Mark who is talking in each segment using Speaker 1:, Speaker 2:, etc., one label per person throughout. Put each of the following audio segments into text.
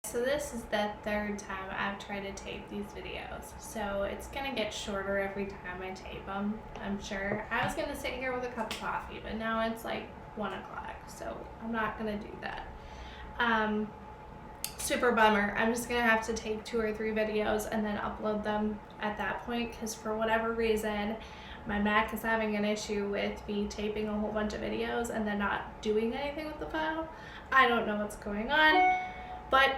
Speaker 1: So this is the third time I've tried to tape these videos. So it's gonna get shorter every time I tape them, I'm sure. I was gonna sit here with a cup of coffee, but now it's like 1 o'clock, so I'm not gonna do that. Super bummer. I'm just gonna have to take 2 or 3 videos and then upload them at that point, because for whatever reason, my Mac is having an issue with me taping a whole bunch of videos and then not doing anything with the file. I don't know what's going on, but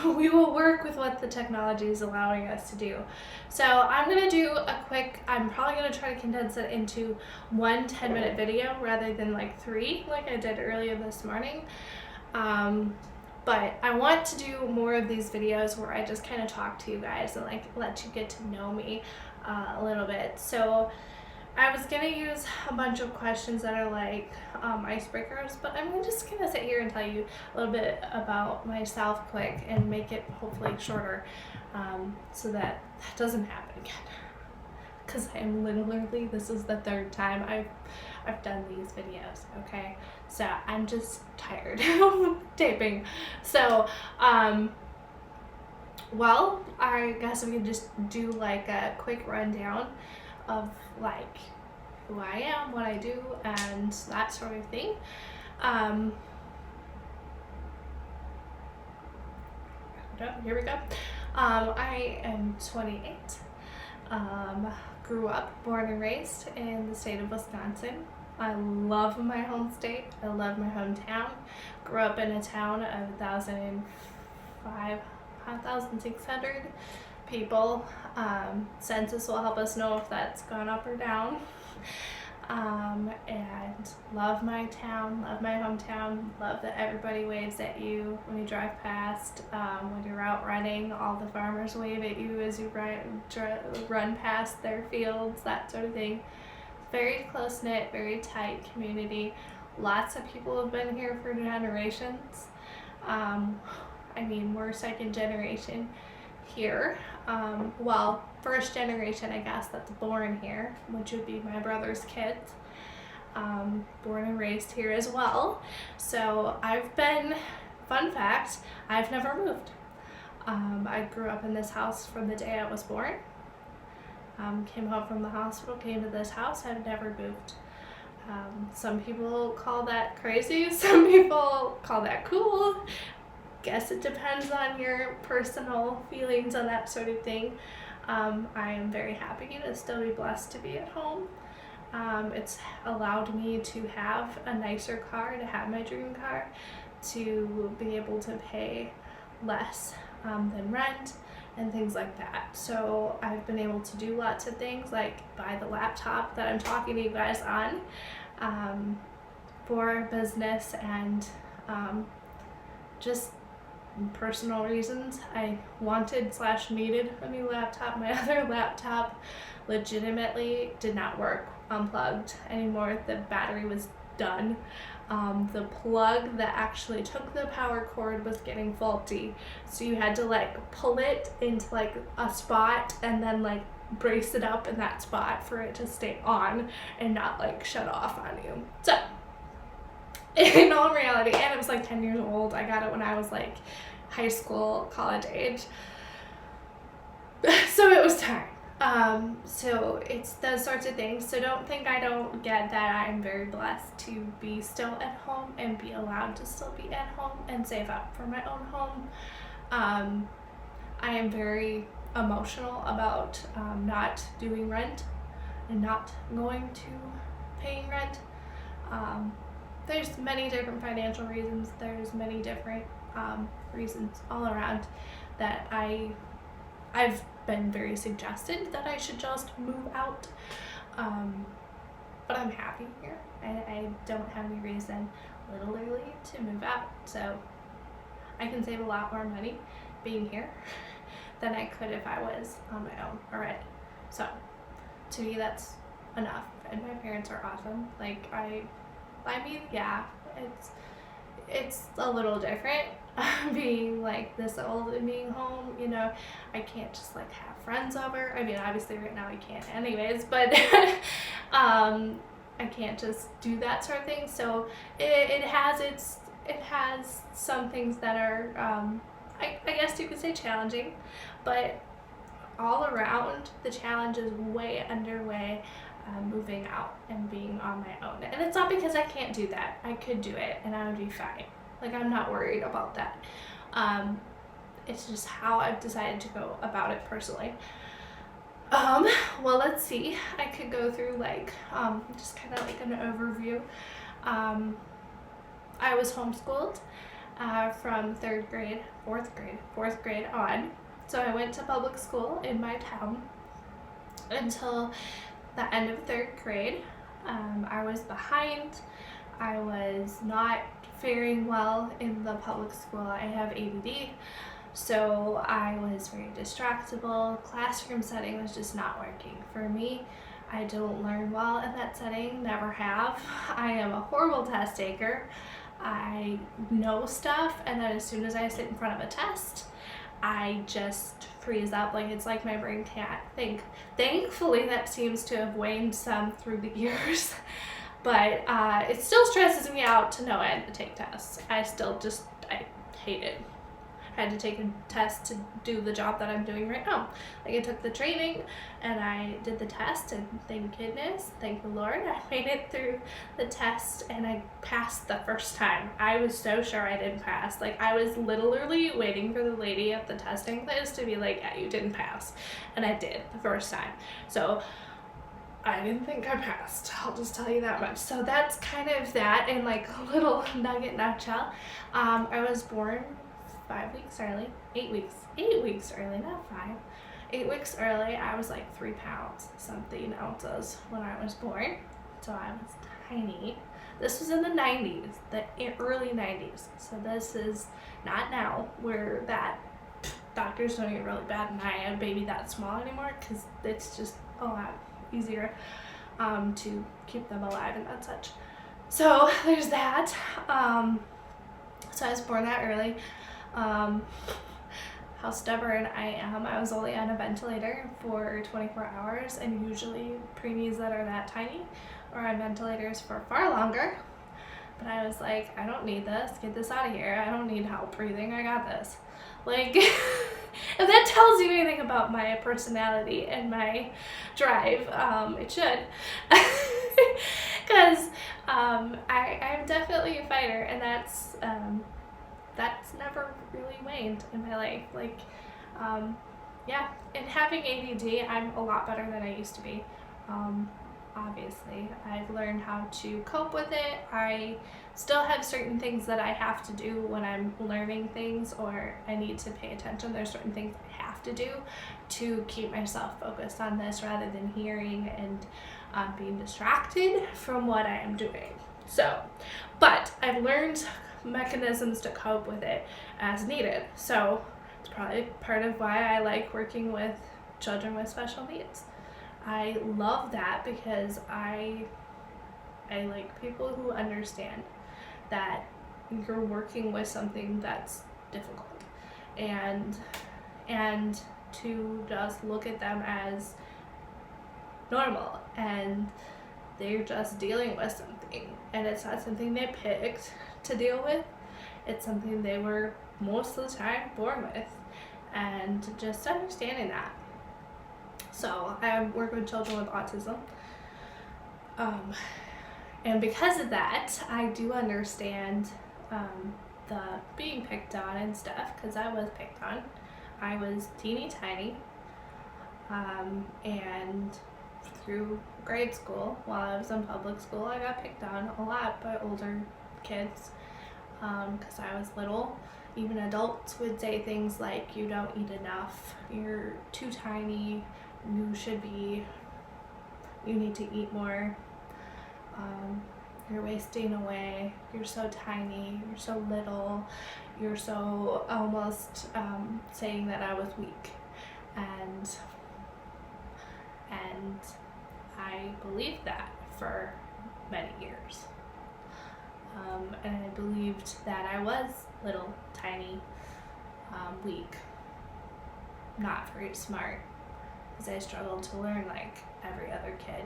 Speaker 1: we will work with what the technology is allowing us to do. So I'm gonna do a quick, I'm probably gonna try to condense it into 1 10-minute video rather than like 3 like I did earlier this morning. But I want to do more of these videos where I just kind of talk to you guys and like let you get to know me a little bit. So I was gonna use a bunch of questions that are like icebreakers, but I'm just gonna sit here and tell you a little bit about myself quick and make it hopefully shorter, so that doesn't happen again. Because I'm literally, this is the 3rd time I've done these videos, okay? So I'm just tired of taping. So, well, I guess we could just do like a quick rundown of like who I am, what I do, and that sort of thing. Here we go. I am 28. Grew up, born and raised in the state of Wisconsin. I love my home state. I love my hometown. Grew up in a town of 5,600 people. Census will help us know if that's gone up or down. And love my town, love my hometown, love that everybody waves at you when you drive past. When you're out running, all the farmers wave at you as you run past their fields, that sort of thing. Very close-knit, very tight community. Lots of people have been here for generations. I mean, we're 2nd generation here. Well, 1st generation, I guess, that's born here, which would be my brother's kids. Born and raised here as well. So I've been, fun fact, I've never moved. I grew up in this house from the day I was born. Came home from the hospital, came to this house. I've never moved. Some people call that crazy. Some people call that cool. Guess it depends on your personal feelings on that sort of thing. I am very happy to still be blessed to be at home. It's allowed me to have a nicer car, to have my dream car, to be able to pay less than rent and things like that. So I've been able to do lots of things, like buy the laptop that I'm talking to you guys on, for business and just personal reasons. I wanted/needed a new laptop. My other laptop legitimately did not work unplugged anymore. The battery was done. The plug that actually took the power cord was getting faulty, so you had to like pull it into like a spot and then like brace it up in that spot for it to stay on and not like shut off on you. So in all reality, and it was like 10 years old. I got it when I was like high school, college age. So it was time. So it's those sorts of things. So don't think I don't get that I'm very blessed to be still at home and be allowed to still be at home and save up for my own home. I am very emotional about not doing rent and not going to paying rent. There's many different financial reasons. There's many different reasons all around that I've been very suggested that I should just move out. But I'm happy here. I don't have any reason literally to move out. So I can save a lot more money being here than I could if I was on my own already. So to me, that's enough. And my parents are awesome. Like I mean, yeah, it's a little different being like this old and being home, you know. I can't just like have friends over. I mean, obviously right now I can't anyways, but I can't just do that sort of thing. So it has some things that are I guess you could say challenging, but all around the challenge is way underway. Moving out and being on my own. And it's not because I can't do that. I could do it and I would be fine. Like, I'm not worried about that. It's just how I've decided to go about it personally. Well, let's see. I could go through like just kind of like an overview. I was homeschooled from fourth grade on. So I went to public school in my town until the end of third grade. I was behind. I was not faring well in the public school. I have ADD, so I was very distractible. Classroom setting was just not working for me. I don't learn well in that setting, never have. I am a horrible test taker. I know stuff, and then as soon as I sit in front of a test, I just freeze up. Like, it's like my brain can't think. Thankfully, that seems to have waned some through the years, but it still stresses me out to no end to take tests. I hate it. I had to take a test to do the job that I'm doing right now. Like, I took the training and I did the test, and thank goodness, thank the Lord, I made it through the test and I passed the first time. I was so sure I didn't pass. Like, I was literally waiting for the lady at the testing place to be like, yeah, you didn't pass. And I did the first time. So I didn't think I passed. I'll just tell you that much. So that's kind of that in like a little nutshell. I was born 8 weeks early, not 5. 8 weeks early. I was like 3 pounds, something ounces when I was born. So I was tiny. This was in the 90s, the early 90s. So this is not now where that doctors don't get really bad and I a baby that small anymore, because it's just a lot easier to keep them alive and such. So there's that. So I was born that early. How stubborn I am. I was only on a ventilator for 24 hours, and usually preemies that are that tiny are on ventilators for far longer. But I was like, I don't need this. Get this out of here. I don't need help breathing. I got this. Like, if that tells you anything about my personality and my drive, it should. Because I'm definitely a fighter, and that's never really waned in my life. Like, yeah, and having ADD, I'm a lot better than I used to be. Obviously, I've learned how to cope with it. I still have certain things that I have to do when I'm learning things or I need to pay attention. There's certain things I have to do to keep myself focused on this rather than hearing and being distracted from what I am doing. So, but I've learned mechanisms to cope with it as needed. So it's probably part of why I like working with children with special needs. I love that because I like people who understand that you're working with something that's difficult, and to just look at them as normal, and they're just dealing with something, and it's not something they picked to deal with. It's something they were most of the time born with, and just understanding that. So I work with children with autism, and because of that, I do understand the being picked on and stuff, because I was picked on. I was teeny tiny, and through grade school, while I was in public school, I got picked on a lot by older kids, because I was little. Even adults would say things like, you don't eat enough, you're too tiny, you need to eat more, you're wasting away, you're so tiny, you're so little, you're so almost saying that I was weak. And I believed that for many years. And I believed that I was little, tiny, weak, not very smart, because I struggled to learn like every other kid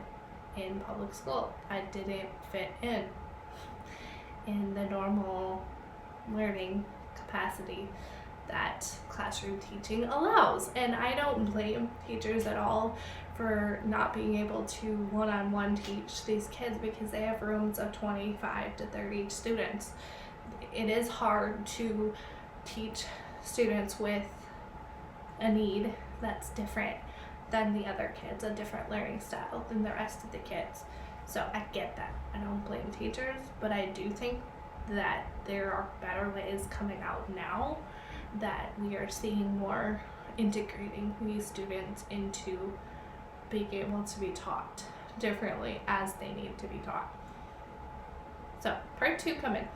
Speaker 1: in public school. I didn't fit in the normal learning capacity that classroom teaching allows. And I don't blame teachers at all for not being able to one-on-one teach these kids because they have rooms of 25 to 30 students. It is hard to teach students with a need that's different than the other kids, a different learning style than the rest of the kids. So I get that. I don't blame teachers, but I do think that there are better ways coming out now that we are seeing more integrating these students into being able to be taught differently as they need to be taught. So part 2 coming.